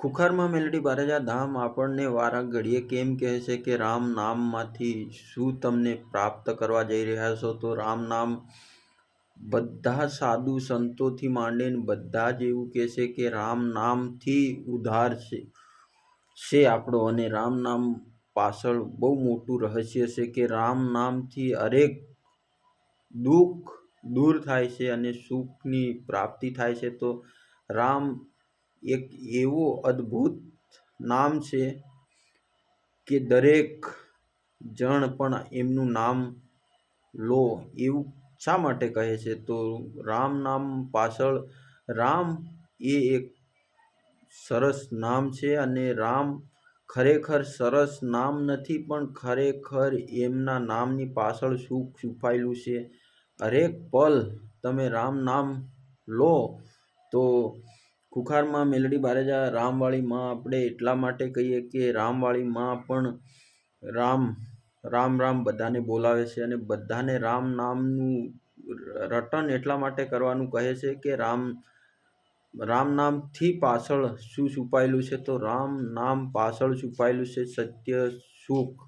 ખુખારમાં મેલડી બારેજા ધામ આપણને વારા ઘડીએ કેમ કહે છે કે રામ નામમાંથી શું તમને પ્રાપ્ત કરવા જઈ રહ્યા છો? તો રામ નામ બધા સાધુ સંતોથી માંડીને બધા જ એવું કહે છે કે રામ નામથી ઉદ્ધાર છે આપણો, અને રામ નામ પાછળ બહુ મોટું રહસ્ય છે કે રામ નામથી હરેક દુઃખ દૂર થાય છે અને સુખની પ્રાપ્તિ થાય છે. તો રામ એક એવો અદ્ભુત નામ છે કે દરેક જણ પણ એમનું નામ લો એવું શા માટે કહે છે? તો રામ નામ પાછળ રામ એ એક સરસ નામ છે, અને રામ ખરેખર સરસ નામ નથી, પણ ખરેખર એમના નામની પાછળ સુખ છુપાયેલું છે. હરેક પલ તમે રામ નામ લો તો ખુખારમાં મેલડી બારેજા રામવાળી માં આપણે એટલા માટે કહીએ કે રામવાળી માં પણ રામ રામ રામ બધાને બોલાવે છે, અને બધાને રામ નામનું રટન એટલા માટે કરવાનું કહે છે કે રામ નામથી પાછળ શું છુપાયેલું છે? તો રામ નામ પાછળ છુપાયેલું છે સત્ય, સુખ.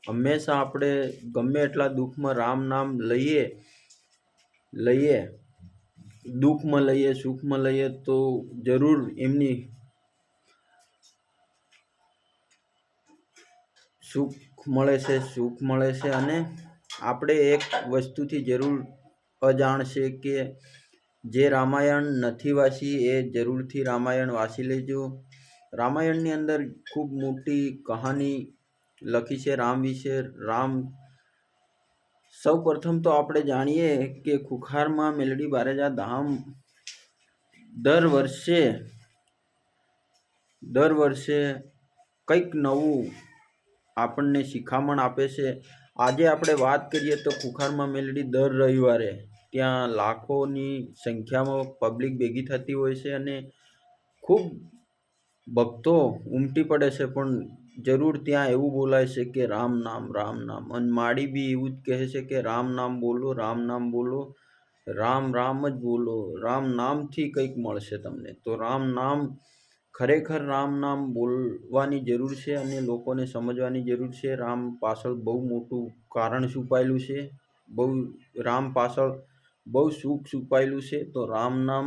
હંમેશા આપણે ગમે એટલા દુઃખમાં રામ નામ લઈએ, દુઃખમાં લઈએ, સુખમાં લઈએ, તો જરૂર એમની સુખ મળે છે. અને આપણે એક વસ્તુથી જરૂર અજાણ છે કે જે રામાયણ નથી વાંચી એ જરૂરથી રામાયણ વાંચી લેજો. રામાયણની અંદર ખૂબ મોટી કહાની લખી છે રામ વિશે. સૌ પ્રથમ તો આપણે જાણીએ કે ખુખારમાં મેલડી બારેજા ધામ દર વર્ષે કંઈક નવું આપણને શિખામણ આપે છે. આજે આપણે વાત કરીએ તો ખુખારમાં મેલડી દર રવિવારે ત્યાં લાખોની સંખ્યામાં પબ્લિક ભેગી થતી હોય છે, અને ખૂબ ભક્તો ઉમટી પડે છે. પણ જરૂર ત્યાં એવું બોલાય છે કે રામ નામ, અને માડી બી એવું જ કહે છે કે રામ નામ બોલો, રામ નામ બોલો, રામ રામ જ બોલો, રામ નામથી કંઈક મળશે તમને. તો રામ નામ ખરેખર રામ નામ બોલવાની જરૂર છે, અને લોકોને સમજવાની જરૂર છે. રામ પાછળ બહુ મોટું કારણ છુપાયેલું છે, રામ પાછળ બહુ સુખ છુપાયેલું છે. તો રામ નામ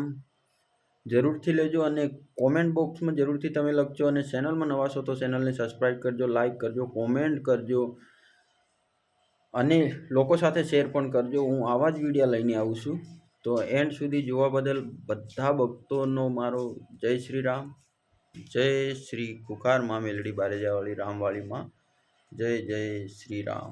જરૂરથી લેજો, અને કોમેન્ટ બોક્સમાં જરૂરથી તમે લખજો. અને ચેનલમાં નવા છો તો ચેનલને સબસ્ક્રાઈબ કરજો, લાઈક કરજો, કોમેન્ટ કરજો, અને લોકો સાથે શેર પણ કરજો. હું આવા જ વિડીયો લઈને આવું છું. તો એન્ડ સુધી જોવા બદલ બધા ભક્તોનો મારો જય શ્રી રામ, જય શ્રી ખુખારમાં મેલડી બારેજાવાળી રામવાળી માં, જય જય શ્રી રામ.